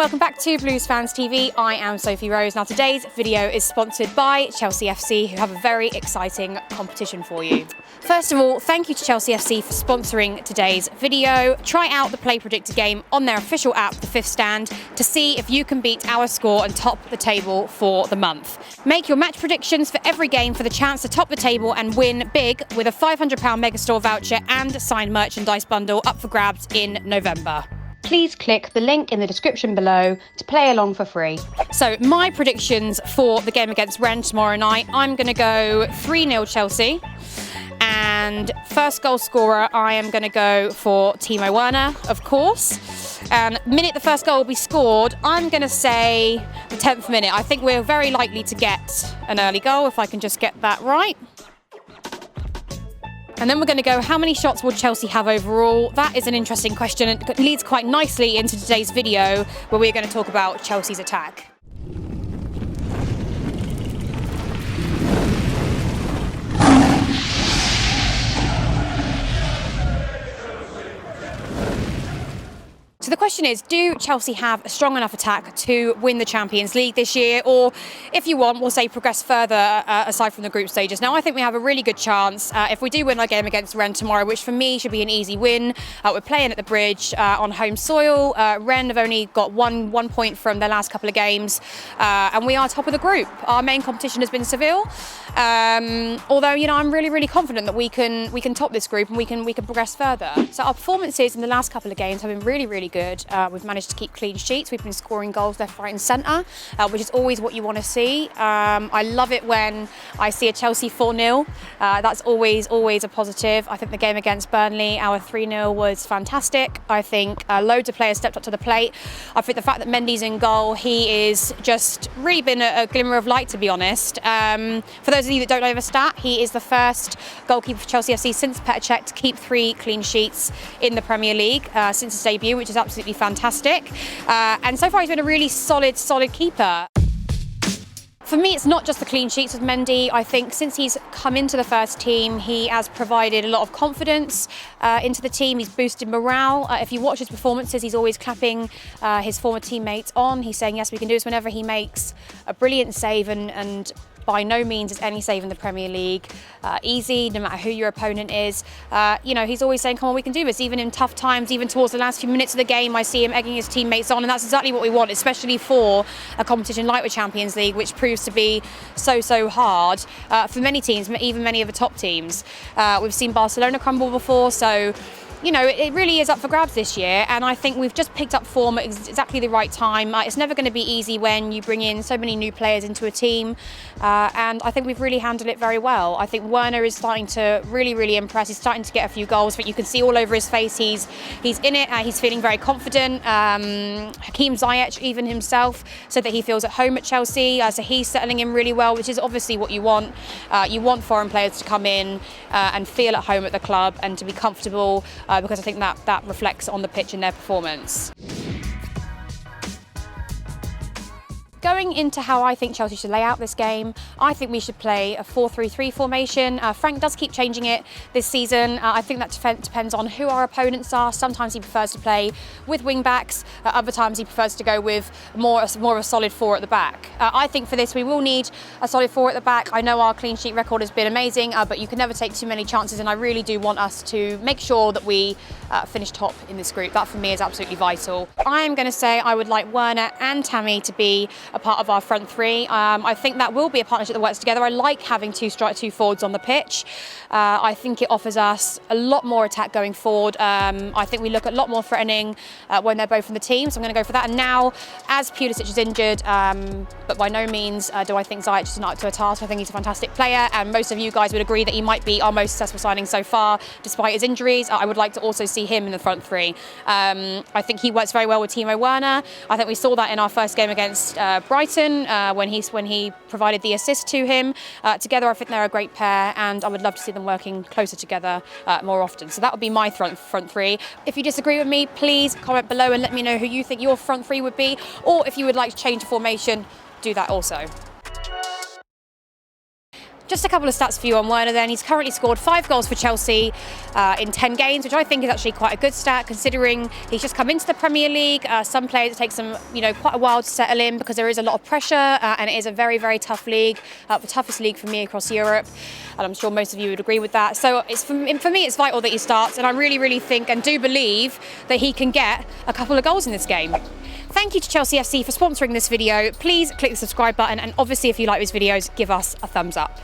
welcome back to Blues Fans TV. I am Sophie Rose. Now today's video is sponsored by Chelsea FC, who have a very exciting competition for you. First of all, thank you to Chelsea FC for sponsoring today's video. Try out the Play Predictor game on their official app, The Fifth Stand, to see if you can beat our score and top the table for the month. Make your match predictions for every game for the chance to top the table and win big with a £500 Megastore voucher and a signed merchandise bundle up for grabs in November. Please click the link in the description below to play along for free. So my predictions for the game against Rennes tomorrow night, I'm going to go 3-0 Chelsea. And first goal scorer, I am going to go for Timo Werner, of course. And the minute the first goal will be scored, I'm going to say the 10th minute. I think we're very likely to get an early goal, if I can just get that right. And then we're going to go, how many shots will Chelsea have overall? That is an interesting question and it leads quite nicely into today's video where we're going to talk about Chelsea's attack. So the question is, do Chelsea have a strong enough attack to win the Champions League this year? Or if you want, we'll say progress further aside from the group stages. Now, I think we have a really good chance if we do win our game against Rennes tomorrow, which for me should be an easy win. We're playing at the Bridge on home soil. Rennes have only got one point from their last couple of games. And we are top of the group. Our main competition has been Seville. Although, you know, I'm really confident that we can top this group and we can progress further. So our performances in the last couple of games have been really good. We've managed to keep clean sheets. We've been scoring goals left, right and centre, which is always what you want to see. I love it when I see a Chelsea 4-0. That's always a positive. I think the game against Burnley, our 3-0 was fantastic. I think loads of players stepped up to the plate. I think the fact that Mendy's in goal, he is just really been a glimmer of light, to be honest. For those of you that don't know the stat, he is the first goalkeeper for Chelsea FC since Petr Cech to keep 3 clean sheets in the Premier League since his debut, which is absolutely fantastic. And so far he's been a really solid keeper. For me, it's not just the clean sheets with Mendy. I think since he's come into the first team, he has provided a lot of confidence into the team. He's boosted morale. If you watch his performances, he's always clapping his former teammates on. He's saying, yes, we can do this whenever he makes a brilliant save and by no means is any save in the Premier League easy, no matter who your opponent is. You know, he's always saying, come on, we can do this, even in tough times, even towards the last few minutes of the game, I see him egging his teammates on, and that's exactly what we want, especially for a competition like the Champions League, which proves to be so hard for many teams, even many of the top teams. We've seen Barcelona crumble before, so you know, it really is up for grabs this year, and I think we've just picked up form at exactly the right time. It's never going to be easy when you bring in so many new players into a team, and I think we've really handled it very well. I think Werner is starting to really impress. He's starting to get a few goals, but you can see all over his face he's in it. He's feeling very confident. Hakim Ziyech, even himself, said that he feels at home at Chelsea, so he's settling in really well, which is obviously what you want. You want foreign players to come in and feel at home at the club and to be comfortable. Because I think that reflects on the pitch in their performance. Going into how I think Chelsea should lay out this game, I think we should play a 4-3-3 formation. Frank does keep changing it this season. I think that depends on who our opponents are. Sometimes he prefers to play with wing backs. Other times he prefers to go with more of a solid 4 at the back. I think for this we will need a solid 4 at the back. I know our clean sheet record has been amazing, but you can never take too many chances, and I really do want us to make sure that we finish top in this group. That for me is absolutely vital. I am going to say I would like Werner and Tammy to be a part of our front 3. I think that will be a partnership that works together. I like having 2 forwards on the pitch. I think it offers us a lot more attack going forward. I think we look a lot more threatening when they're both in the team, so I'm going to go for that. And now, as Pulisic is injured, but by no means do I think Ziyech is not up to a task. I think he's a fantastic player, and most of you guys would agree that he might be our most successful signing so far, despite his injuries. I would like to also see him in the front 3. I think he works very well with Timo Werner. I think we saw that in our first game against Brighton when he provided the assist to him. Together, I think they're a great pair, and I would love to see them working closer together more often. So that would be my front 3. If you disagree with me, please comment below and let me know who you think your front 3 would be, or if you would like to change the formation, do that also. Just a couple of stats for you on Werner then. He's currently scored 5 goals for Chelsea in 10 games, which I think is actually quite a good stat considering he's just come into the Premier League. Some players, it takes them, quite a while to settle in because there is a lot of pressure and it is a very, very tough league, the toughest league for me across Europe. And I'm sure most of you would agree with that. So for me, it's vital that he starts. And I really, really think and do believe that he can get a couple of goals in this game. Thank you to Chelsea FC for sponsoring this video. Please click the subscribe button. And obviously, if you like these videos, give us a thumbs up.